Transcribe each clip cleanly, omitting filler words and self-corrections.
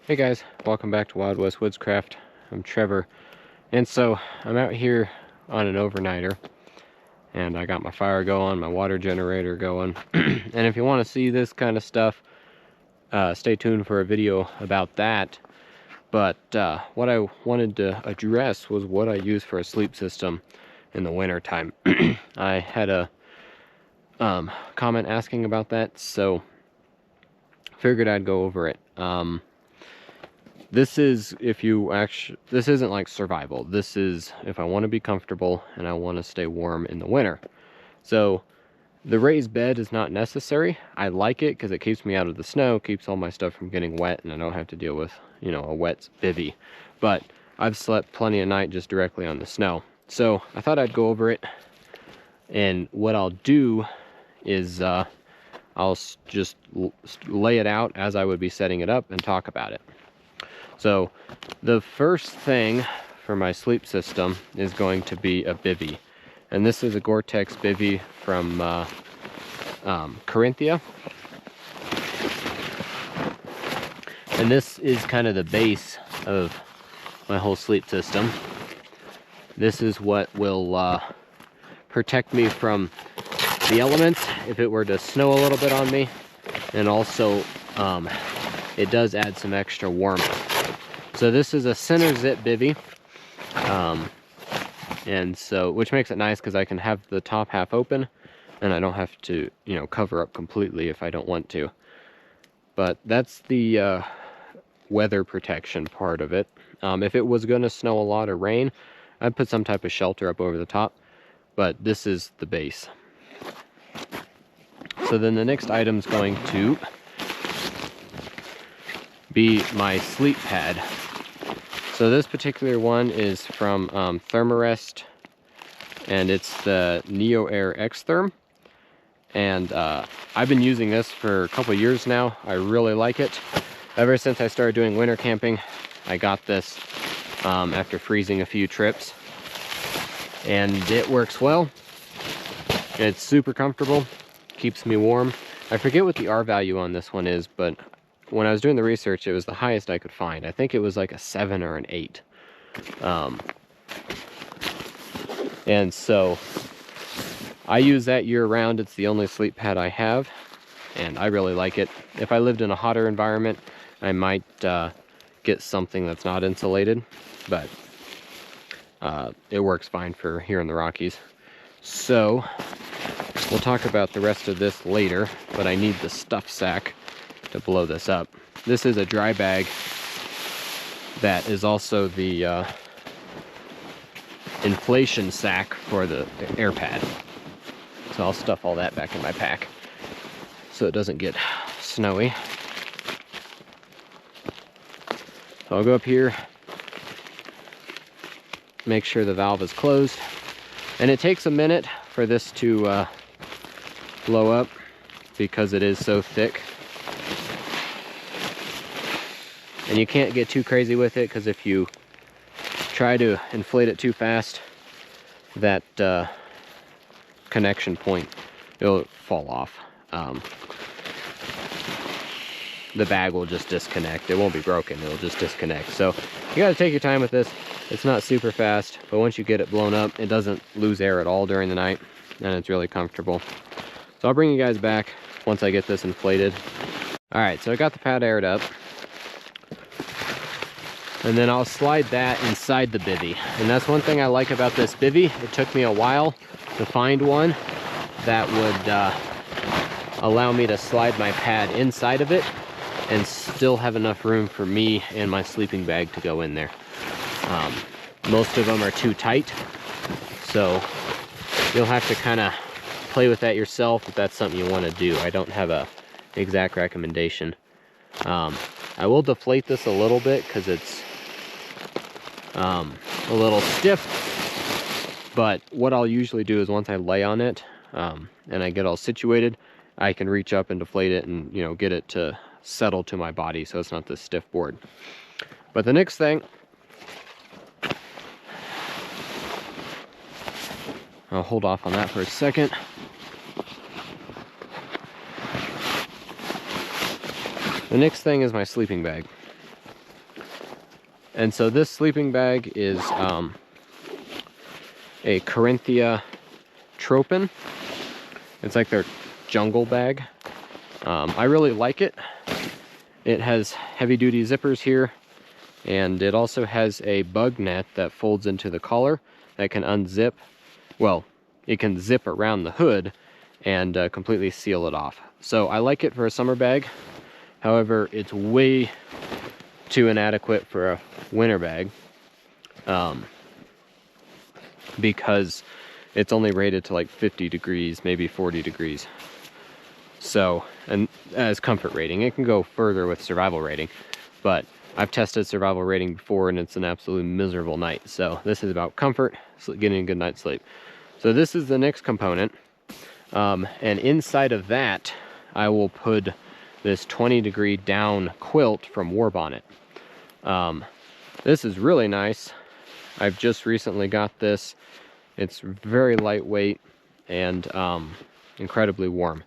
Hey guys, welcome back to Wild West Woodscraft. I'm Trevor, and so I'm out here on an overnighter, and I got my fire going, my water generator going. And if you want to see this kind of stuff, stay tuned for a video about that. But what I wanted to address was what I use for a sleep system in the winter time. I had a comment asking about that, so figured I'd go over it. This is this isn't like survival. This is if I want to be comfortable and I want to stay warm in the winter. So the raised bed is not necessary. I like it because it keeps me out of the snow, keeps all my stuff from getting wet, and I don't have to deal with, you know, a wet bivy. But I've slept plenty of night just directly on the snow. So I thought I'd go over it, and what I'll do is I'll just lay it out as I would be setting it up and talk about it. So the first thing for my sleep system is going to be a bivy. And this is a Gore-Tex bivy from Corinthia. And this is kind of the base of my whole sleep system. This is what will protect me from the elements if it were to snow a little bit on me. And also it does add some extra warmth. So this is a center zip bivy, and so which makes it nice because I can have the top half open, and I don't have to, you know, cover up completely if I don't want to. But that's the weather protection part of it. If it was going to snow a lot or rain, I'd put some type of shelter up over the top, but this is the base. So then the next item's going to be my sleep pad. So this particular one is from Thermarest, and it's the Neo Air X Therm. And I've been using this for a couple years now. I really like it. Ever since I started doing winter camping, I got this after freezing a few trips. And it works well. It's super comfortable, keeps me warm. I forget what the R value on this one is, but when I was doing the research, it was the highest I could find. I think it was like a 7 or an 8. And so I use that year round. It's the only sleep pad I have, and I really like it. If I lived in a hotter environment, I might get something that's not insulated, but it works fine for here in the Rockies. So we'll talk about the rest of this later, but I need the stuff sack to blow this up. This is a dry bag that is also the inflation sack for the air pad. So I'll stuff all that back in my pack so it doesn't get snowy. So I'll go up here, make sure the valve is closed, and it takes a minute for this to blow up because it is so thick. And you can't get too crazy with it because if you try to inflate it too fast, that connection point, it'll fall off. The bag will just disconnect. It won't be broken, it'll just disconnect. So you gotta take your time with this. It's not super fast, but once you get it blown up, it doesn't lose air at all during the night, and it's really comfortable. So I'll bring you guys back once I get this inflated. All right, so I got the pad aired up. And then I'll slide that inside the bivy. And that's one thing I like about this bivy. It took me a while to find one that would allow me to slide my pad inside of it and still have enough room for me and my sleeping bag to go in there. Most of them are too tight, so you'll have to kind of play with that yourself if that's something you want to do. I don't have a exact recommendation. I will deflate this a little bit because it's a little stiff, but what I'll usually do is once I lay on it and I get all situated, I can reach up and deflate it and, you know, get it to settle to my body so it's not this stiff board. But the next thing, I'll hold off on that for a second. The next thing is my sleeping bag. And so this sleeping bag is a Corinthia Tropin. It's like their jungle bag. I really like it. It has heavy duty zippers here, and it also has a bug net that folds into the collar that can unzip. Well, it can zip around the hood and completely seal it off. So I like it for a summer bag. However, it's way too inadequate for a winter bag because it's only rated to like 50 degrees, maybe 40 degrees. So, and as comfort rating, it can go further with survival rating, but I've tested survival rating before and it's an absolutely miserable night. So this is about comfort, getting a good night's sleep. So this is the next component. And inside of that, I will put this 20-degree down quilt from War Bonnet. This is really nice. I've just recently got this. It's very lightweight and incredibly warm.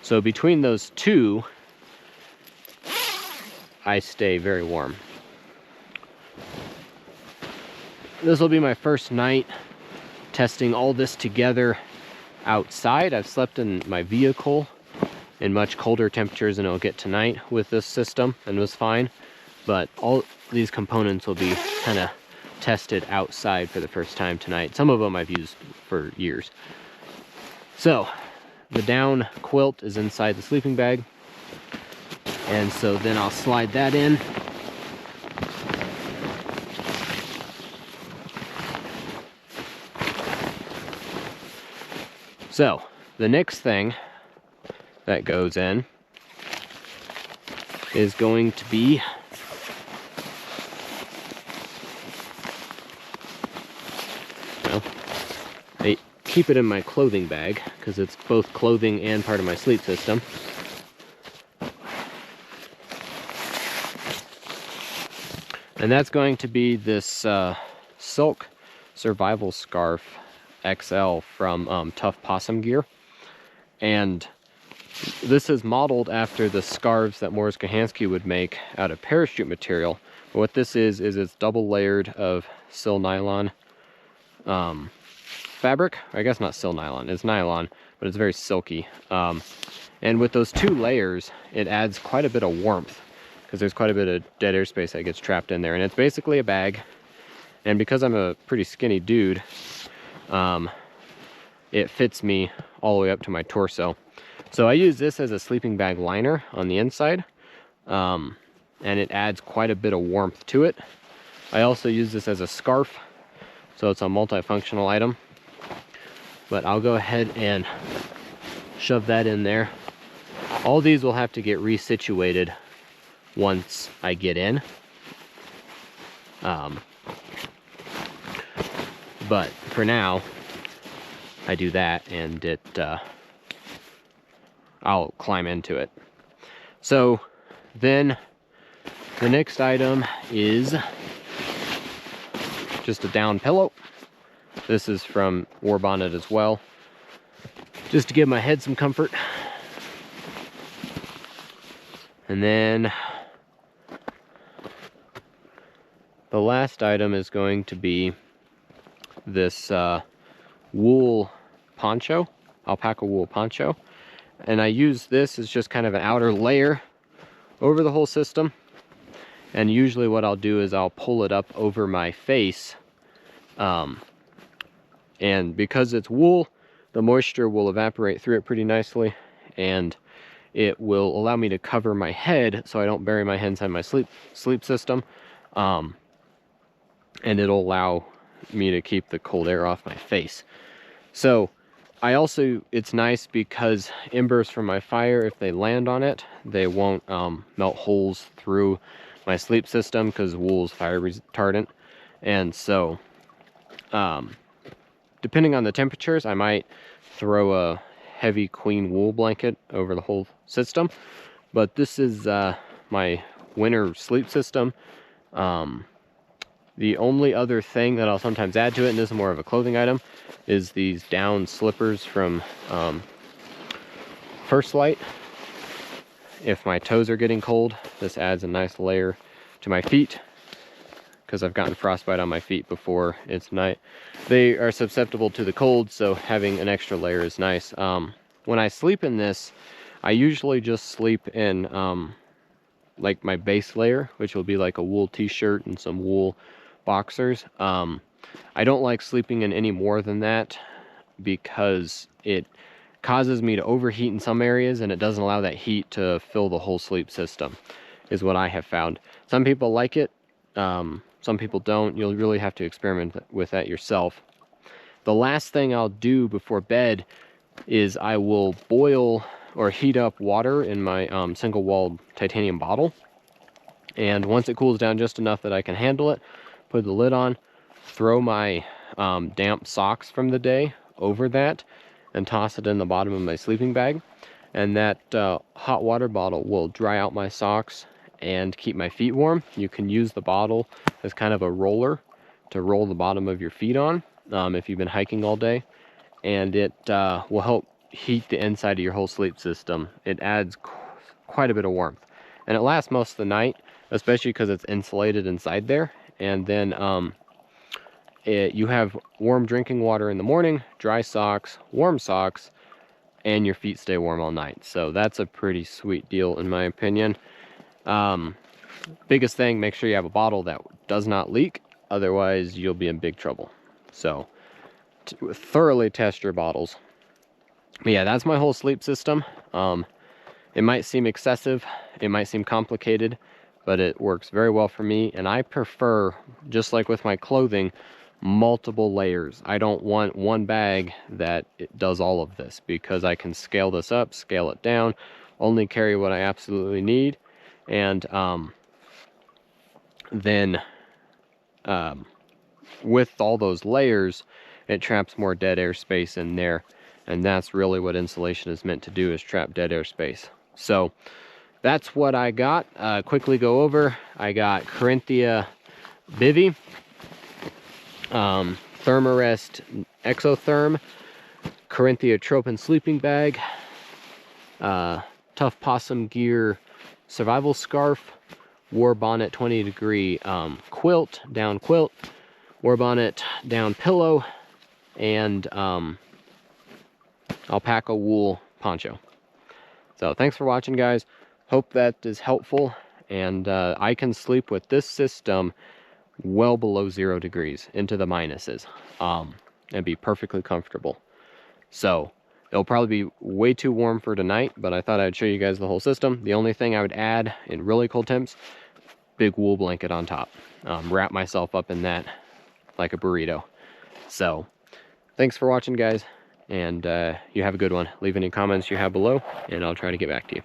So between those two, I stay very warm. This will be my first night testing all this together outside. I've slept in my vehicle in much colder temperatures than it'll get tonight with this system, and it was fine. But all these components will be kind of tested outside for the first time tonight. Some of them I've used for years. So the down quilt is inside the sleeping bag, and so then I'll slide that in. So the next thing that goes in is going to be I keep it in my clothing bag because it's both clothing and part of my sleep system. And that's going to be this silk survival scarf XL from Tough Possum Gear. And this is modeled after the scarves that Morris Kahansky would make out of parachute material. But what this is it's double layered of sil nylon fabric. I guess not sil nylon, it's nylon, but it's very silky. And with those two layers, it adds quite a bit of warmth because there's quite a bit of dead airspace that gets trapped in there. And it's basically a bag. And because I'm a pretty skinny dude, it fits me all the way up to my torso. So I use this as a sleeping bag liner on the inside, and it adds quite a bit of warmth to it. I also use this as a scarf, so it's a multifunctional item. But I'll go ahead and shove that in there. All these will have to get resituated once I get in. But for now, I do that, and I'll climb into it. So then the next item is just a down pillow. This is from War Bonnet as well, just to give my head some comfort. And then the last item is going to be this wool poncho, alpaca wool poncho. And I use this as just kind of an outer layer over the whole system. And usually what I'll do is I'll pull it up over my face. And because it's wool, the moisture will evaporate through it pretty nicely, and it will allow me to cover my head so I don't bury my head inside my sleep system. And it'll allow me to keep the cold air off my face. So I also, it's nice because embers from my fire, if they land on it, they won't melt holes through my sleep system because wool is fire retardant. And so depending on the temperatures, I might throw a heavy queen wool blanket over the whole system. But this is my winter sleep system. The only other thing that I'll sometimes add to it, and this is more of a clothing item, is these down slippers from First Light. If my toes are getting cold, this adds a nice layer to my feet, because I've gotten frostbite on my feet before it's night. They are susceptible to the cold, so having an extra layer is nice. When I sleep in this, I usually just sleep in like my base layer, which will be like a wool t-shirt and some wool boxers. I don't like sleeping in any more than that because it causes me to overheat in some areas, and it doesn't allow that heat to fill the whole sleep system, is what I have found. Some people like it, some people don't. You'll really have to experiment with that yourself. The last thing I'll do before bed is I will boil or heat up water in my single-walled titanium bottle. And once it cools down just enough that I can handle it, put the lid on, throw my damp socks from the day over that, and toss it in the bottom of my sleeping bag. And that hot water bottle will dry out my socks and keep my feet warm. You can use the bottle as kind of a roller to roll the bottom of your feet on if you've been hiking all day. And it will help heat the inside of your whole sleep system. It adds quite a bit of warmth. And it lasts most of the night, especially because it's insulated inside there. And then you have warm drinking water in the morning, dry socks, warm socks, and your feet stay warm all night. So that's a pretty sweet deal in my opinion. Biggest thing, make sure you have a bottle that does not leak, otherwise you'll be in big trouble. So thoroughly test your bottles. But yeah, that's my whole sleep system. It might seem excessive, it might seem complicated, but it works very well for me. And I prefer, just like with my clothing, multiple layers. I don't want one bag that it does all of this, because I can scale this up, scale it down, only carry what I absolutely need. And then with all those layers, it traps more dead air space in there. And that's really what insulation is meant to do, is trap dead air space. So that's what I got. Quickly go over. I got Corinthia Bivy, Thermarest Exotherm, Corinthia Tropin sleeping bag, Tough Possum Gear survival scarf, War Bonnet 20 degree quilt, down quilt, War Bonnet down pillow, and alpaca wool poncho. So thanks for watching, guys. Hope that is helpful. And I can sleep with this system well below 0 degrees, into the minuses, and be perfectly comfortable. So it'll probably be way too warm for tonight, but I thought I'd show you guys the whole system. The only thing I would add in really cold temps, big wool blanket on top. Wrap myself up in that like a burrito. So thanks for watching, guys, and you have a good one. Leave any comments you have below, and I'll try to get back to you.